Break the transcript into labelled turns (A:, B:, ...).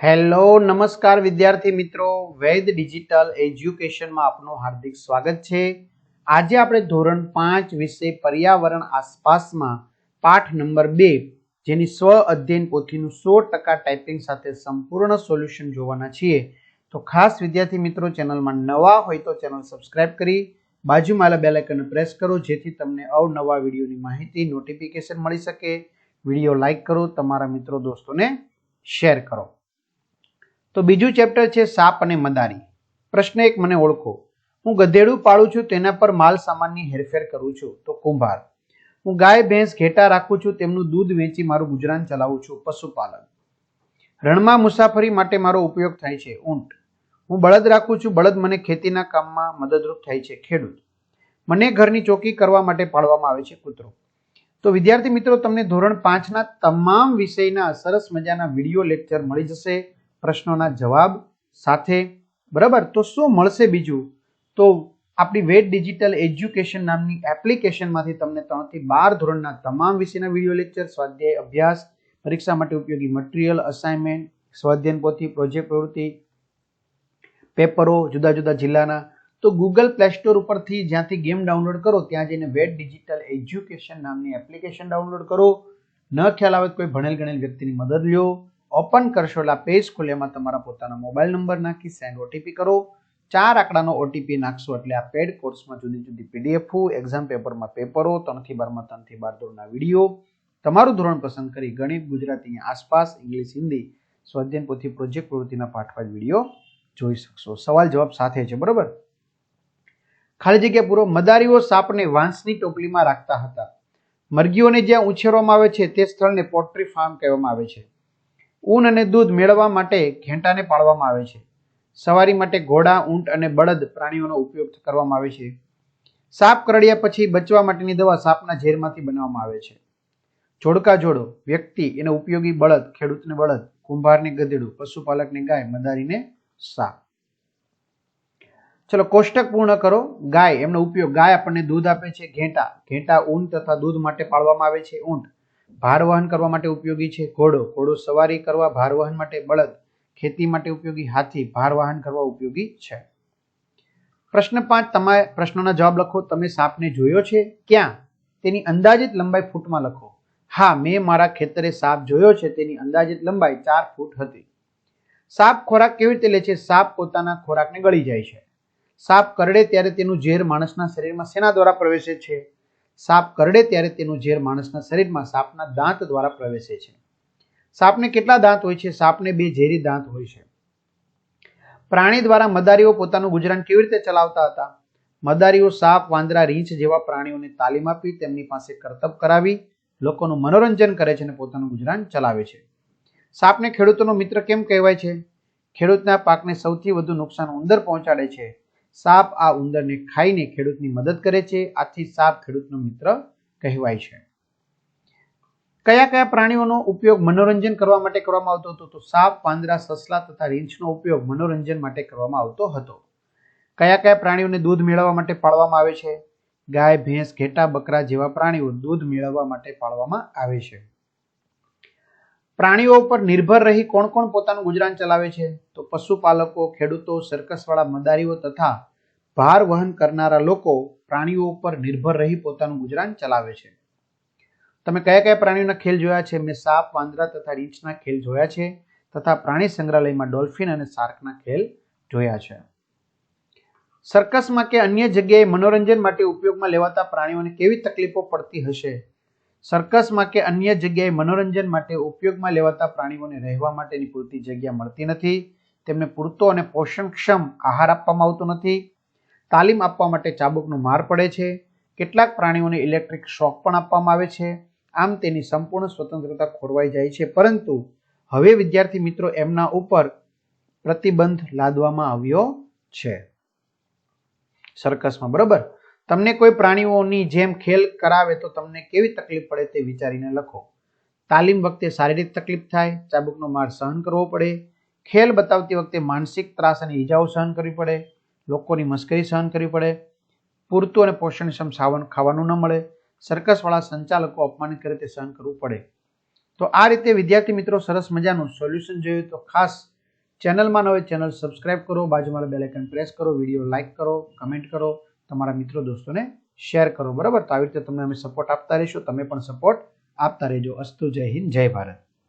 A: Hello નમસ્કાર વિદ્યાર્થી મિત્રો, વૈદ ડિજિટલ એજ્યુકેશનમાં આપનું હાર્દિક સ્વાગત છે। આજે આપણે ધોરણ 5 વિષય પર્યાવરણ આસપાસમાં પાઠ નંબર 2 જેની સ્વ અધ્યયન પોથીનું 100% ટાઈપિંગ સાથે સંપૂર્ણ સોલ્યુશન જોવાના છીએ। તો ખાસ વિદ્યાર્થી મિત્રો, ચેનલમાં નવા હોય તો ચેનલ સબસ્ક્રાઇબ કરી બાજુમાં આવેલા બેલ આઇકનને પ્રેસ કરો જેથી તમને અવનવા વિડીયોની માહિતી નોટિફિકેશન મળી શકે। વિડીયો લાઈક કરો, તમારા મિત્રો દોસ્તોને શેર કરો। તો બીજું ચેપ્ટર છે સાપ અને મદારી। પ્રશ્ન 1, મને ઓળખો। હું ગધેડું પાળું છું, તેના પર માલ સામાનની હેરફેર કરું છું, તો કુંભાર। હું ગાય ભેંસ ઘેટા રાખું છું, તેમનું દૂધ વેચી મારું ગુજરાન ચલાવું છું, પશુપાલક। રણમાં મુસાફરી માટે મારો ઉપયોગ થાય છે, ઊંટ। હું બળદ રાખું છું, બળદ મને ખેતીના કામમાં મદદરૂપ થાય છે, ખેડૂત। મને ઘરની ચોકી કરવા માટે પાળવામાં આવે છે, કૂતરો। તો વિદ્યાર્થી મિત્રો, તમને ધોરણ 5ના તમામ વિષયના સરસ મજાના વિડીયો લેક્ચર મળી જશે પ્રશ્નોના જવાબ સાથે, બરાબર। તો શું મળશે બીજું, તો આપણી વેદ ડિજિટલ એજ્યુકેશન નામની એપ્લિકેશનમાંથી તમને 3 થી 12 ધોરણના તમામ વિષયના વિડીયો લેક્ચર, સ્વાધ્યાય, અભ્યાસ, પરીક્ષા માટે ઉપયોગી મટીરીયલ, અસાઇનમેન્ટ, સ્વાધ્યાયન પોથી, પ્રોજેક્ટ પ્રવૃત્તિ, પેપરો જુદા જુદા જિલ્લાના, તો ગૂગલ પ્લે સ્ટોર ઉપરથી જ્યાંથી ગેમ ડાઉનલોડ કરો ત્યાં જઈને વેદ ડિજિટલ એજ્યુકેશન નામની એપ્લિકેશન ડાઉનલોડ કરો। ન ખ્યાલ આવે તો કોઈ ભણેલ ગણેલ વ્યક્તિની મદદ લ્યો। ઓપન કરશો એટલે પેજ ખોલ્યામાં તમારા પોતાના મોબાઈલ નંબર નાખી સેન્ડ ઓટીપી કરો। 4 આંકડાનો ઓટીપી નાખશો એટલે આ પેડ કોર્સમાં જુદી જુદી પીડીએફ, એક્ઝામ પેપરમાં પેપરો, 3 થી 12માં 3 થી 12 ધોરણના વિડીયો, તમારું ધોરણ પસંદ કરી ગણિત, ગુજરાતી, આસપાસ, ઇંગ્લિશ, હિન્દી, સ્વાધ્યાયન પોથી, પ્રોજેક્ટ પ્રવૃત્તિના પાઠવાજ વિડીયો જોઈ શકશો। સવાલ જવાબ સાથે છે, બરોબર। ખાલી જગ્યા પૂરો। મદારીઓ સાપને વાંસની ટોપલીમાં રાખતા હતા। મરઘીઓને જ્યાં ઉછેરવામાં આવે છે તે સ્થળને પોટ્રી ફાર્મ કહેવામાં આવે છે। ઊન અને દૂધ મેળવવા માટે ઘેટાને પાળવામાં આવે છે। સવારી માટે ઘોડા, ઊંટ અને બળદ પ્રાણીઓનો ઉપયોગ કરવામાં આવે છે। સાપ કરડ્યા પછી બચવા માટેની દવા સાપના ઝેરમાંથી બનાવવામાં આવે છે। જોડકા જોડો, વ્યક્તિ એને ઉપયોગી બળદ, ખેડૂતને બળદ, કુંભારને ગધેડું, પશુપાલકને ગાય, મદારીને સાપ। ચલો કોષ્ટક પૂર્ણ કરો। ગાય, એમનો ઉપયોગ, ગાય આપણને દૂધ આપે છે। ઘેટા ઊન તથા દૂધ માટે પાળવામાં આવે છે। ઊંટ ભાર વહન કરવા માટે ઉપયોગી છે। ઘોડો સવારી કરવા, ભાર વહન માટે। બળદ ખેતી માટે ઉપયોગી। હાથી ભાર વહન કરવા ઉપયોગી છે। પ્રશ્ન 5, તમે પ્રશ્નોના જવાબ લખો। તમે સાપને જોયો છે? ક્યાં? તેની અંદાજિત લંબાઈ ફૂટમાં લખો। હા, મેં મારા ખેતરે સાપ જોયો છે, તેની અંદાજિત લંબાઈ 4 ફૂટ હતી। સાપ ખોરાક કેવી રીતે લે છે? સાપ પોતાના ખોરાકને ગળી જાય છે। સાપ કરડે ત્યારે તેનું ઝેર માણસના શરીરમાં શેના દ્વારા પ્રવેશે છે? સાપ કરડે ત્યારે તેનું ઝેર માણસના શરીરમાં સાપના દાંત દ્વારા પ્રવેશે છે। સાપને કેટલા દાંત હોય છે? સાપને 2 ઝેરી દાંત હોય છે। પ્રાણી દ્વારા મદારીઓ પોતાનું ગુજરાન કેવી રીતે ચલાવતા હતા? મદારીઓ સાપ, વાંદરા, રીંછ જેવા પ્રાણીઓને તાલીમ આપી તેમની પાસે કરતબ કરાવી લોકોનું મનોરંજન કરે છે અને પોતાનું ગુજરાન ચલાવે છે। સાપને ખેડૂતોનો મિત્ર કેમ કહેવાય છે? ખેડૂતના પાકને સૌથી વધુ નુકસાન ઉંદર પહોંચાડે છે। સાપ આ ઉંદરને ખાઈને ખેડૂતની મદદ કરે છે, આથી સાપ ખેડૂતનો મિત્ર કહેવાય છે। કયા કયા પ્રાણીઓનો ઉપયોગ મનોરંજન કરવા માટે કરવામાં આવતો હતો? તો સાપ, વાંદરા, સસલા તથા રીંછનો ઉપયોગ મનોરંજન માટે કરવામાં આવતો હતો। કયા કયા પ્રાણીઓને દૂધ મેળવવા માટે પાળવામાં આવે છે? ગાય, ભેંસ, ઘેટા, બકરા જેવા પ્રાણીઓ દૂધ મેળવવા માટે પાળવામાં આવે છે। પ્રાણીઓ પર નિર્ભર રહી કોણ કોણ પોતાનું ગુજરાન ચલાવે છે? તો પશુપાલકો, ખેડૂતો, સર્કસવાળા, મદારીઓ તથા ભાર વહન કરનારા લોકો પ્રાણીઓ પર નિર્ભર રહી પોતાનું ગુજરાન ચલાવે છે। તમે કયા કયા પ્રાણીઓના ખેલ જોયા છે? મેં સાપ, વાંદરા તથા રીંછના ખેલ જોયા છે તથા પ્રાણી સંગ્રહાલયમાં ડોલ્ફિન અને શાર્કના ખેલ જોયા છે। સર્કસમાં કે અન્ય જગ્યાએ મનોરંજન માટે ઉપયોગમાં લેવાતા પ્રાણીઓને કેવી તકલીફો પડતી હશે? સર્કસમાં કે અન્ય જગ્યાએ મનોરંજન માટે ઉપયોગમાં લેવાતા પ્રાણીઓને રહેવા માટેની પૂરતી જગ્યા મળતી નથી। તેમને પૂરતો અને પોષણક્ષમ આહાર આપવામાં આવતો નથી। તાલીમ આપવા માટે ચાબુકનો માર પડે છે। કેટલાક પ્રાણીઓને ઇલેક્ટ્રિક શોક પણ આપવામાં આવે છે। આમ તેની સંપૂર્ણ સ્વતંત્રતા ખોરવાઈ જાય છે, પરંતુ હવે વિદ્યાર્થી મિત્રો એમના ઉપર પ્રતિબંધ લાદવામાં આવ્યો છે સર્કસમાં, બરોબર। તમને કોઈ પ્રાણીઓની જેમ ખેલ કરાવે તો તમને કેવી તકલીફ પડે તે વિચારીને લખો। તાલીમ વખતે શારીરિક તકલીફ થાય, ચાબુકનો માર સહન કરવો પડે, ખેલ બતાવતી વખતે માનસિક ત્રાસ અને ઈજાઓ સહન કરવી પડે, લોકોની મશ્કરી સહન કરવી પડે, પૂરતું અને પોષણક્ષમ ખાવાનું ન મળે, સર્કસવાળા સંચાલકો અપમાનિત કરે તે સહન કરવું પડે। તો આ રીતે વિદ્યાર્થી મિત્રો સરસ મજાનું સોલ્યુશન જોયું। તો ખાસ ચેનલમાં ન હોય ચેનલ સબસ્ક્રાઇબ કરો, બાજુમાં બેલ આઇકન પ્રેસ કરો, વિડીયો લાઇક કરો, કમેન્ટ કરો, તમારા મિત્રો દોસ્તોને શેર કરો. બરાબર, તો આવી રીતે તમને અમે સપોર્ટ આપતા રહીશું. તમે પણ સપોર્ટ આપતા રહેજો. અસ્તુ, જય હિન્દ, જય ભારત.